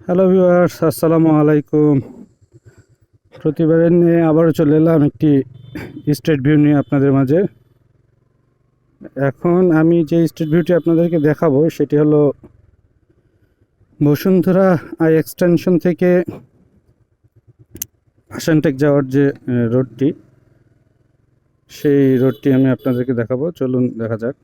Hello viewers, আসসালামু আলাইকুম। প্রতিবারের নিয়ে আবারও চলে এলাম একটি স্ট্রিট ভিউ নিয়ে আপনাদের মাঝে। এখন আমি যে স্ট্রিট ভিউটি আপনাদেরকে দেখাবো সেটি হলো বসুন্ধরা আই এক্সটেনশন থেকে ভাসানটেক যাওয়ার যে রোডটি, সেই রোডটি আমি আপনাদেরকে দেখাবো। চলুন দেখা যাক।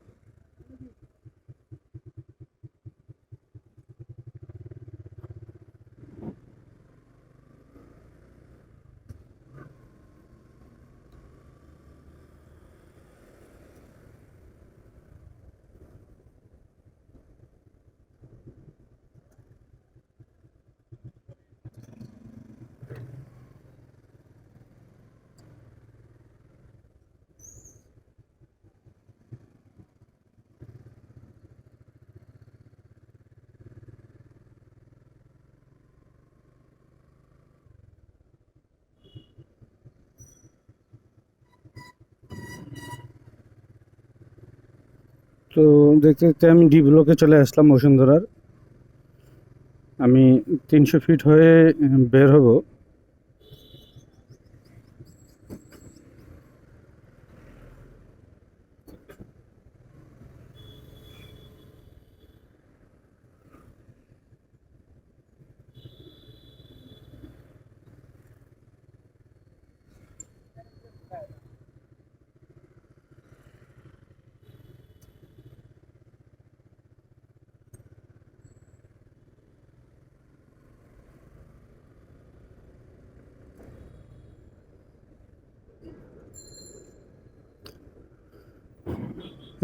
তো দেখতে দেখতে আমি ডি ব্লকে চলে আসলাম বসুন্ধরার। আমি 300 ফিট হয়ে বের হব।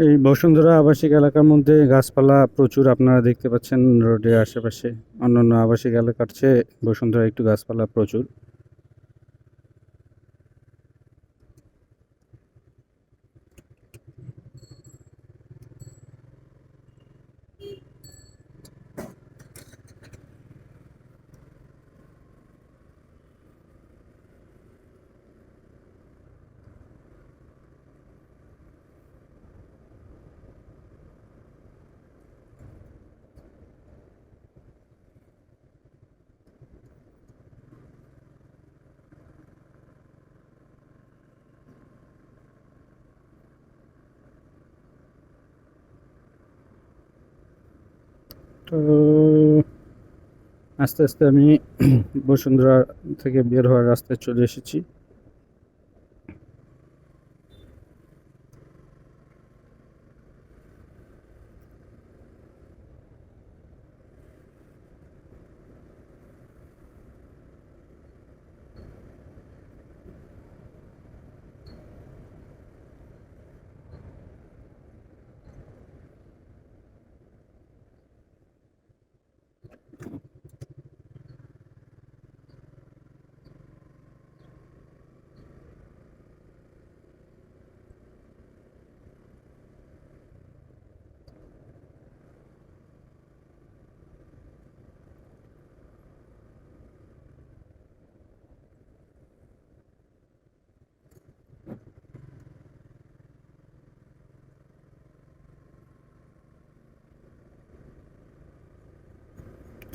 এই বসুন্ধরা আবাসিক এলাকার মধ্যে গাছপালা প্রচুর আপনারা দেখতে পাচ্ছেন রোডের আশেপাশে। অন্যান্য আবাসিক এলাকার চেয়ে বসুন্ধরা একটু গাছপালা প্রচুর। তো আস্তে আস্তে আমি বসুন্ধরা থেকে বের হওয়ার রাস্তায় চলে এসেছি।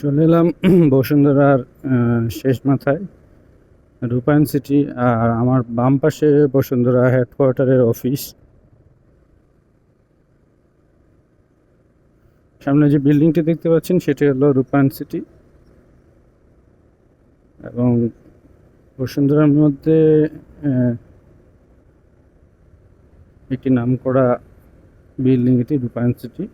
চলে এলাম বসুন্ধরার শেষ মাথায়, রূপায়ণ সিটি। আর আমার বাম পাশে বসুন্ধরা হেডকোয়ার্টারের অফিস। সামনে যে বিল্ডিংটি দেখতে পাচ্ছেন সেটি হলো রূপায়ণ সিটি। এবং বসুন্ধরার মধ্যে একটি নামকরা বিল্ডিং, এটি রূপায়ণ সিটি।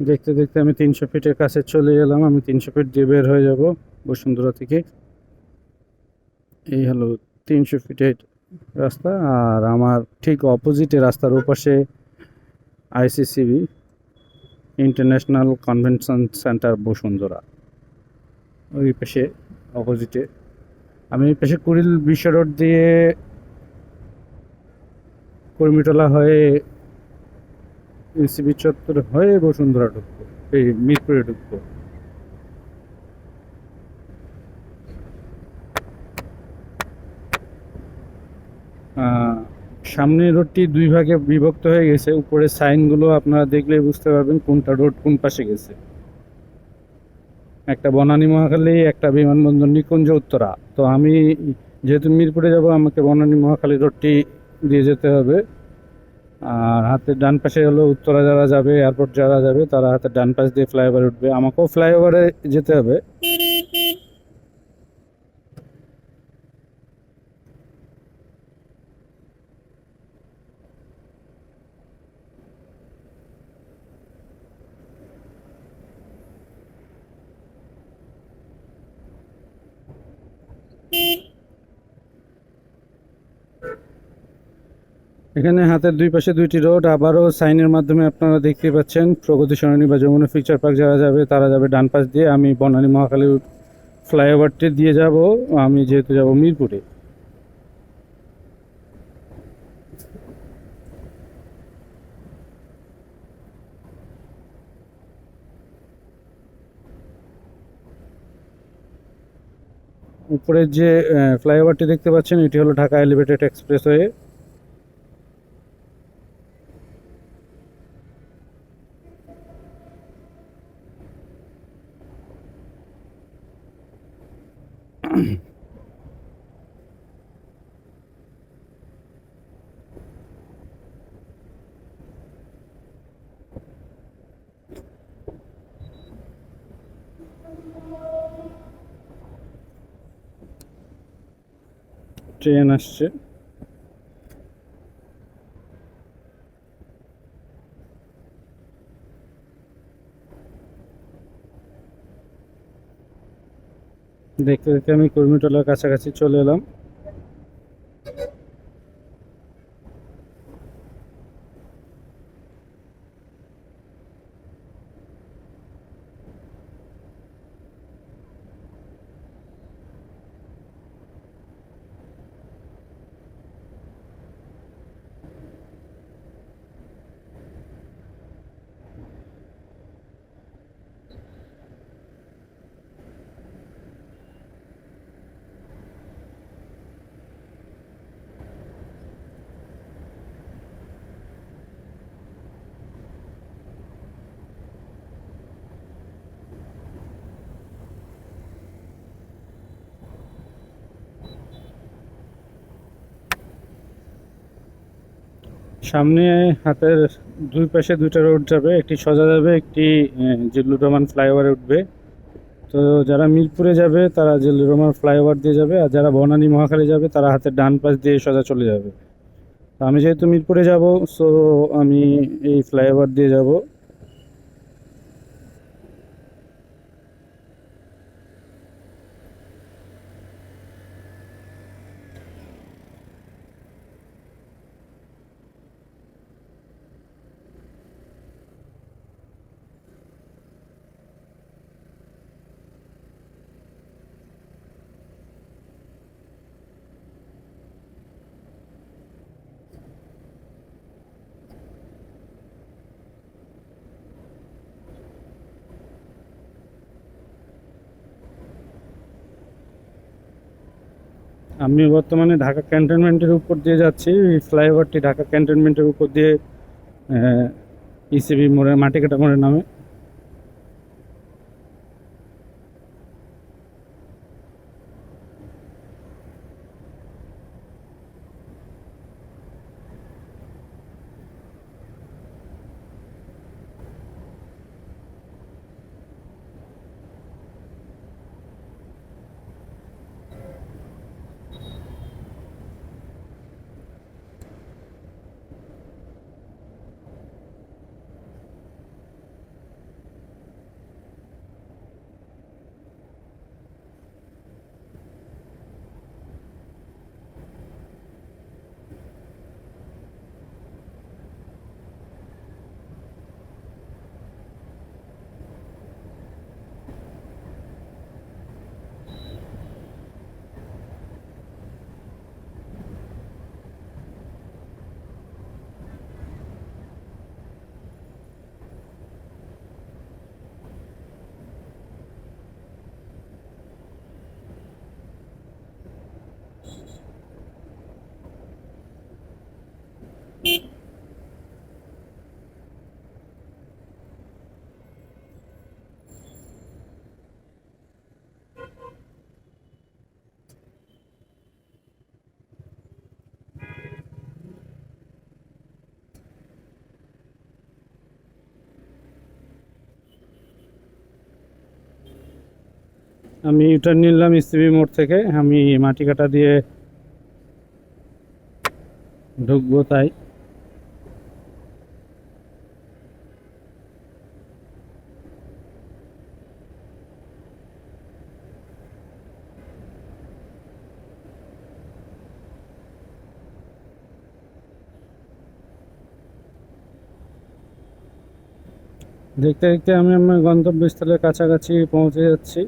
দেখতে দেখতে আমি 300 ফিটের কাছে চলে এলাম। আমি 300 ফিট দিয়ে বের হয়ে যাব বসুন্ধরা থেকে। এই হলো 300 ফিটের রাস্তা। আর আমার ঠিক অপোজিটে, রাস্তার ওপাশে ICCB, international convention centre Bashundhara. ওই পাশে অপোজিটে আমি এই পাশে কুড়িল বিশ্ব রোড দিয়ে কর্মীটোলা হয়ে ইসিবি চত্বর হয়ে বসুন্ধরা ঢুকবো, এই মিরপুরে ঢুকবো। আহ, সামনের রোডটি দুই ভাগে বিভক্ত হয়ে গেছে। উপরে সাইনগুলো আপনারা দেখলেই বুঝতে পারবেন কোনটা রোড কোন পাশে গেছে। একটা বনানী মহাখালী, একটা বিমানবন্দর নিকুঞ্জ উত্তরা। তো আমি যেহেতু মিরপুরে যাব, আমাকে বনানী মহাখালী রোডটি দিয়ে যেতে হবে। আর হাতের ডান পাশে হলো উত্তরা, যারা যাবে এয়ারপোর্ট যারা যাবে তারা হাতের ডান পাশ দিয়ে ফ্লাইওভার উঠবে, আমাকেও ফ্লাইওভারে যেতে হবে। এখানে হাতের দুই পাশে দুইটি রোড, আবারও সাইনের মাধ্যমে আপনারা দেখতে পাচ্ছেন প্রগতি সরণি বা যমুনা ফিউচার পার্ক যারা যাবে তারা যাবে ডান পাশ দিয়ে। আমি বনানী মহাখালী ফ্লাইওভারটি দিয়ে যাব, আমি যেহেতু যাব মিরপুরে। উপরের যে ফ্লাইওভারটি দেখতে পাচ্ছেন এটি হলো ঢাকা এলিভেটেড এক্সপ্রেসওয়ে। ট্রেন আসছে। দেখতে দেখতে আমি কর্মীটোলার কাছাকাছি চলে এলাম। সামনে হাতের দুই পাশে দুইটা রোড যাবে, একটি সোজা যাবে, একটি জিল্লুর রহমান ফ্লাইওভারে উঠবে। তো যারা মিরপুরে যাবে তারা জিল্লুর রহমান ফ্লাইওভার দিয়ে যাবে, আর যারা বনানী মহাখালী যাবে তারা হাতের ডান পাশ দিয়ে সোজা চলে যাবে। তো আমি যেহেতু মিরপুরে যাব, সো আমি এই ফ্লাইওভার দিয়ে যাব। আমি বর্তমানে ঢাকা ক্যান্টনমেন্টের উপর দিয়ে যাচ্ছি। এই ফ্লাইওভারটি ঢাকা ক্যান্টনমেন্টের উপর দিয়ে ইসিবি মোড়ে, মাটিকাটা মোড়ে নামে। আমি ইউটার্ন নিলাম ইসিবি মোড় থেকে, আমি মাটিকাটা দিয়ে ঢুকবো তাই। দেখতে দেখতে আমি আমার গন্তব্যস্থলের কাছাকাছি পৌঁছে যাচ্ছি।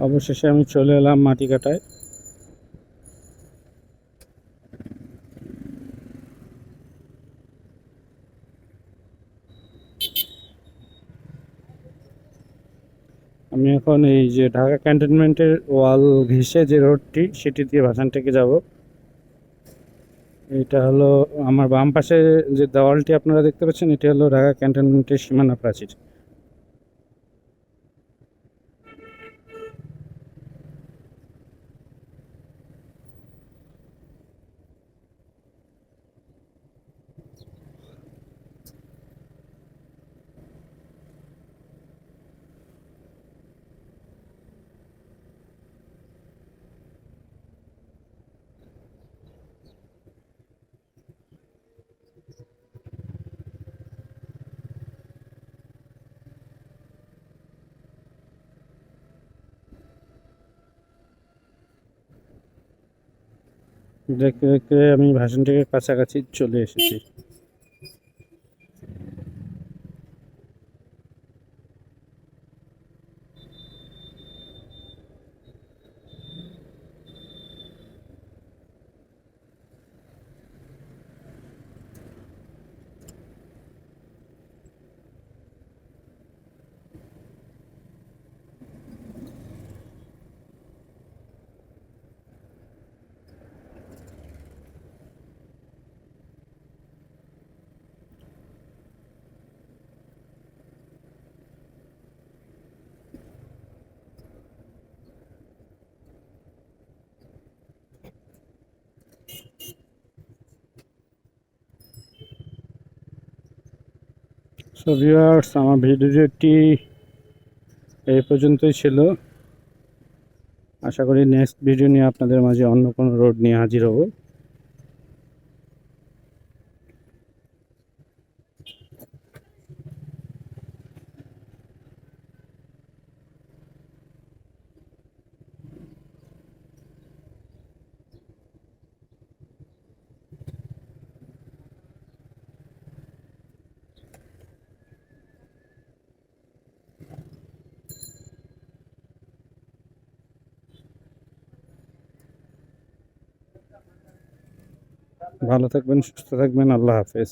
অবশেষে আমি চলে এলাম মাটিকাটায়। আমি এখন এই যে ঢাকা ক্যান্টনমেন্টের ওয়াল ঘেঁষে যে রোডটি, সেটি দিয়ে ভাসান থেকে যাব। এটা হলো আমার বাম পাশে যে দেওয়ালটি আপনারা দেখতে পাচ্ছেন, এটি হলো ঢাকা ক্যান্টনমেন্টের সীমানা প্রাচীর। দেখতে দেখতে আমি ভাসান থেকে কাছাকাছি চলে এসেছি। সো ভিউয়ার্স, আমার ভিডিওটি এই পর্যন্তই ছিল। আশা করি নেক্সট ভিডিও নিয়ে আপনাদের মাঝে অন্য কোনো রোড নিয়ে হাজির হব। ভালো থাকবেন, সুস্থ থাকবেন, আল্লাহ হাফেজ।